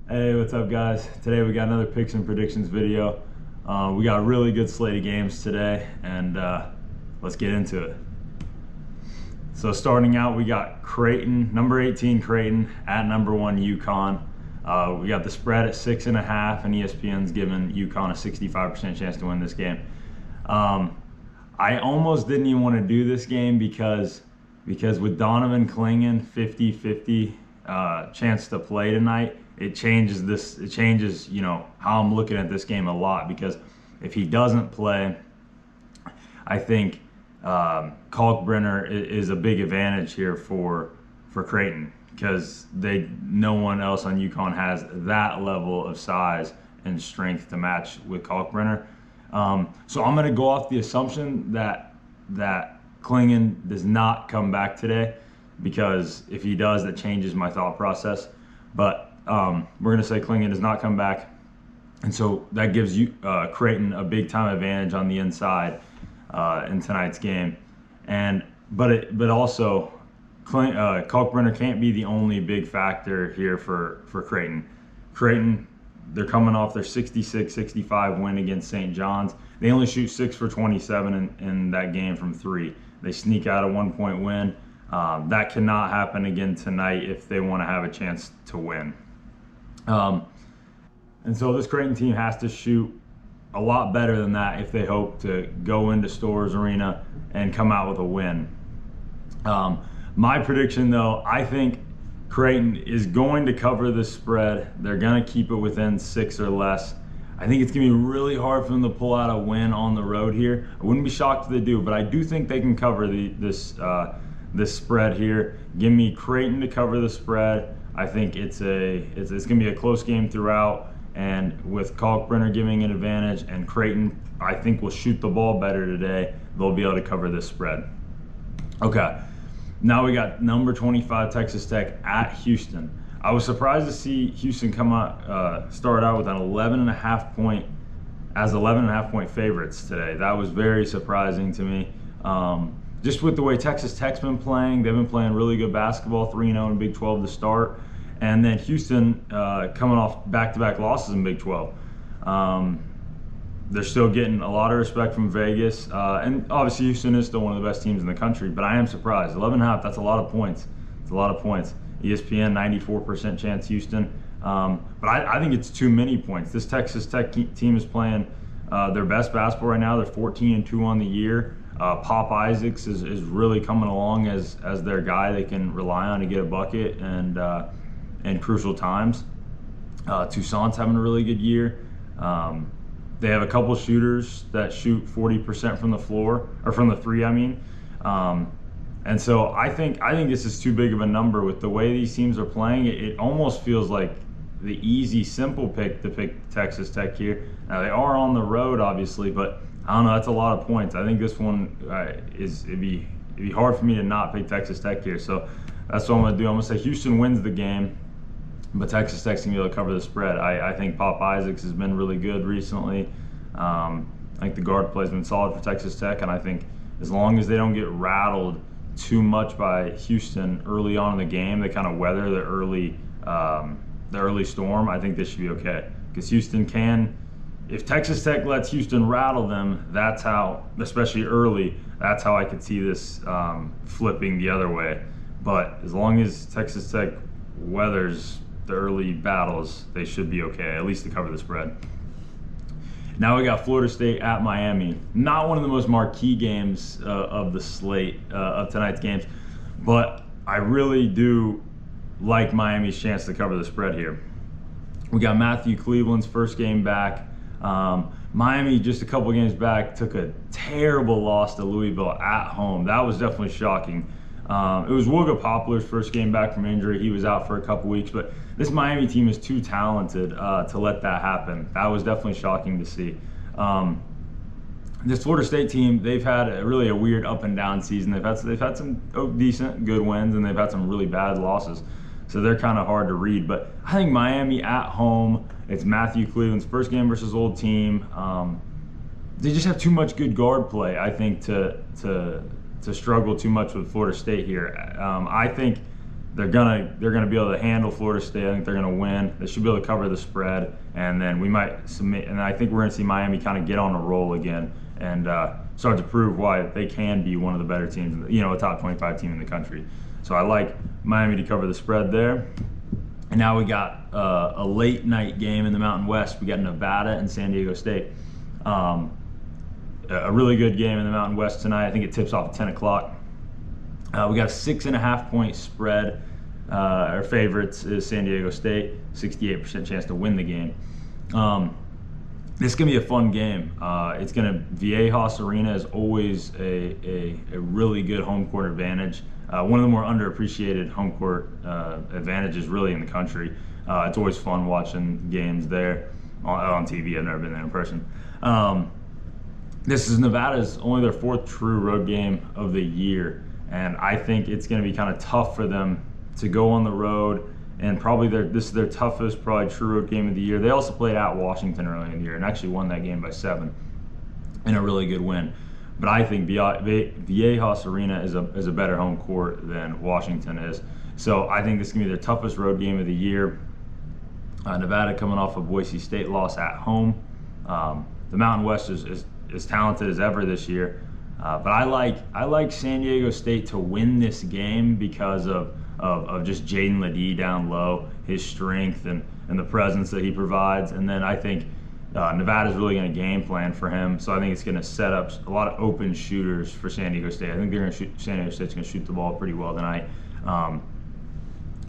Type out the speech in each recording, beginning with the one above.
Hey, what's up guys? Today we got another picks and predictions video. We got a really good slate of games today, and let's get into it. So starting out, we got Creighton, number 18 Creighton at number 1 UConn. We got the spread at 6.5, and ESPN's giving UConn a 65% chance to win this game. I almost didn't even want to do this game because with Donovan Clingan 50-50 chance to play tonight, it changes how I'm looking at this game a lot, because if he doesn't play, I think Kalkbrenner is a big advantage here for Creighton, because no one else on UConn has that level of size and strength to match with Kalkbrenner. So I'm going to go off the assumption that Clingan does not come back today, because if he does, that changes my thought process. But we're going to say Clingan does not come back, and so that gives you Creighton a big time advantage on the inside in tonight's game. But also Kalkbrenner can't be the only big factor here for Creighton. Creighton, they're coming off their 66-65 win against St. John's. They only shoot 6 for 27 in that game from 3. They sneak out a 1-point win. That cannot happen again tonight if they want to have a chance to win. And so this Creighton team has to shoot a lot better than that if they hope to go into Storrs Arena and come out with a win. My prediction, though, I think Creighton is going to cover this spread. They're going to keep it within 6 or less. I think it's going to be really hard for them to pull out a win on the road here. I wouldn't be shocked if they do, but I do think they can cover this spread here. Give me Creighton to cover the spread. I think it's going to be a close game throughout, and with Kalkbrenner giving an advantage, and Creighton, I think, will shoot the ball better today, they'll be able to cover this spread. Okay, now we got number 25 Texas Tech at Houston. I was surprised to see Houston start out with an 11.5 point favorites today. That was very surprising to me. Just with the way Texas Tech's been playing, they've been playing really good basketball, 3-0 in Big 12 to start. And then Houston coming off back-to-back losses in Big 12. They're still getting a lot of respect from Vegas. And obviously Houston is still one of the best teams in the country, but I am surprised. 11.5, that's a lot of points. It's a lot of points. ESPN, 94% chance Houston. But I think it's too many points. This Texas Tech team is playing their best basketball right now. They're 14-2 on the year. Pop Isaacs is really coming along as their guy they can rely on to get a bucket and crucial times. Toussaint's having a really good year. They have a couple shooters that shoot 40% from the floor, or from the three, I mean. And so I think this is too big of a number with the way these teams are playing. It almost feels like the easy, simple pick to pick Texas Tech here. Now they are on the road, obviously, but I don't know. That's a lot of points. I think this one it'd be hard for me to not pick Texas Tech here. So that's what I'm gonna do. I'm gonna say Houston wins the game, but Texas Tech's gonna be able to cover the spread. I think Pop Isaacs has been really good recently. I think the guard play's been solid for Texas Tech, and I think as long as they don't get rattled too much by Houston early on in the game, they kind of weather the early storm, I think this should be okay. Because Houston can, if Texas Tech lets Houston rattle them, that's how, especially early, that's how I could see this flipping the other way. But as long as Texas Tech weathers the early battles, they should be okay, at least to cover the spread. Now we got Florida State at Miami. Not one of the most marquee games of the slate of tonight's games, but I really do like Miami's chance to cover the spread here. We got Matthew Cleveland's first game back. Miami, just a couple games back, took a terrible loss to Louisville at home. That was definitely shocking. It was Wooga Poplar's first game back from injury. He was out for a couple weeks, but this Miami team is too talented to let that happen. That was definitely shocking to see. This Florida State team, they've had really a weird up and down season. They've had some decent, good wins, and they've had some really bad losses. So they're kind of hard to read. But I think Miami at home, it's Matthew Cleveland's first game versus old team. They just have too much good guard play, I think, to struggle too much with Florida State here. I think they're gonna be able to handle Florida State. I think they're gonna win. They should be able to cover the spread, and then we might submit. And I think we're gonna see Miami kind of get on a roll again and start to prove why they can be one of the better teams, a top 25 team in the country. So I like Miami to cover the spread there. And now we got a late night game in the Mountain West. We got Nevada and San Diego State. A really good game in the Mountain West tonight. I think it tips off at 10 o'clock. We got a 6.5 point spread. Our favorites is San Diego State, 68% chance to win the game. This is gonna be a fun game. It's gonna Viejas Arena is always a really good home court advantage. One of the more underappreciated home court advantages really in the country. It's always fun watching games there on TV. I've never been there in person. This is Nevada's only their 4th true road game of the year, and I think it's going to be kind of tough for them to go on the road, and probably this is their toughest probably true road game of the year. They also played at Washington early in the year and actually won that game by 7 in a really good win. But I think Viejas Arena is a better home court than Washington is. So I think this is going to be their toughest road game of the year. Nevada coming off a Boise State loss at home. The Mountain West is as talented as ever this year. But I like San Diego State to win this game because of just Jaden Ledee down low, his strength and the presence that he provides. And then I think Nevada's really going to game plan for him. So I think it's going to set up a lot of open shooters for San Diego State. I think San Diego State's going to shoot the ball pretty well tonight.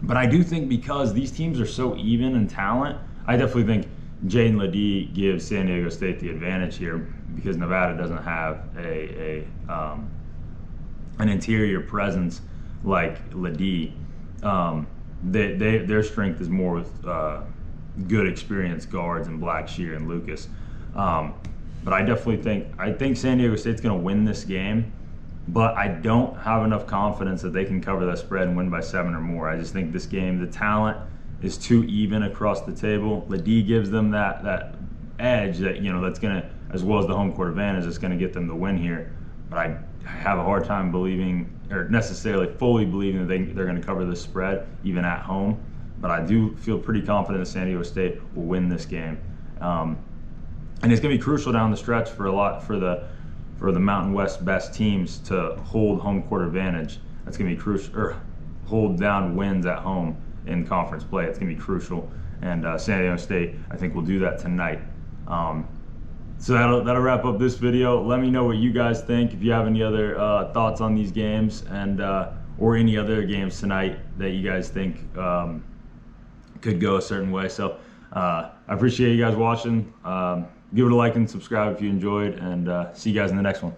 But I do think because these teams are so even in talent, I definitely think Jaden Ledee gives San Diego State the advantage here because Nevada doesn't have an interior presence like Ledee. Their strength is more with good experienced guards and Blackshear and Lucas. But I definitely think San Diego State's going to win this game, but I don't have enough confidence that they can cover that spread and win by 7 or more. I just think this game, the talent is too even across the table. Ledee gives them that edge that, that's gonna, as well as the home court advantage, that's gonna get them the win here. But I have a hard time believing, or necessarily fully believing that they're gonna cover this spread, even at home. But I do feel pretty confident that San Diego State will win this game. And it's gonna be crucial down the stretch for the Mountain West best teams to hold home court advantage. That's gonna be crucial, or hold down wins at home in conference play. It's going to be crucial, and San Diego State I think will do that tonight. So that'll wrap up this video. Let me know what you guys think. If you have any other thoughts on these games and or any other games tonight that you guys think could go a certain way. So I appreciate you guys watching. Give it a like and subscribe if you enjoyed, and see you guys in the next one.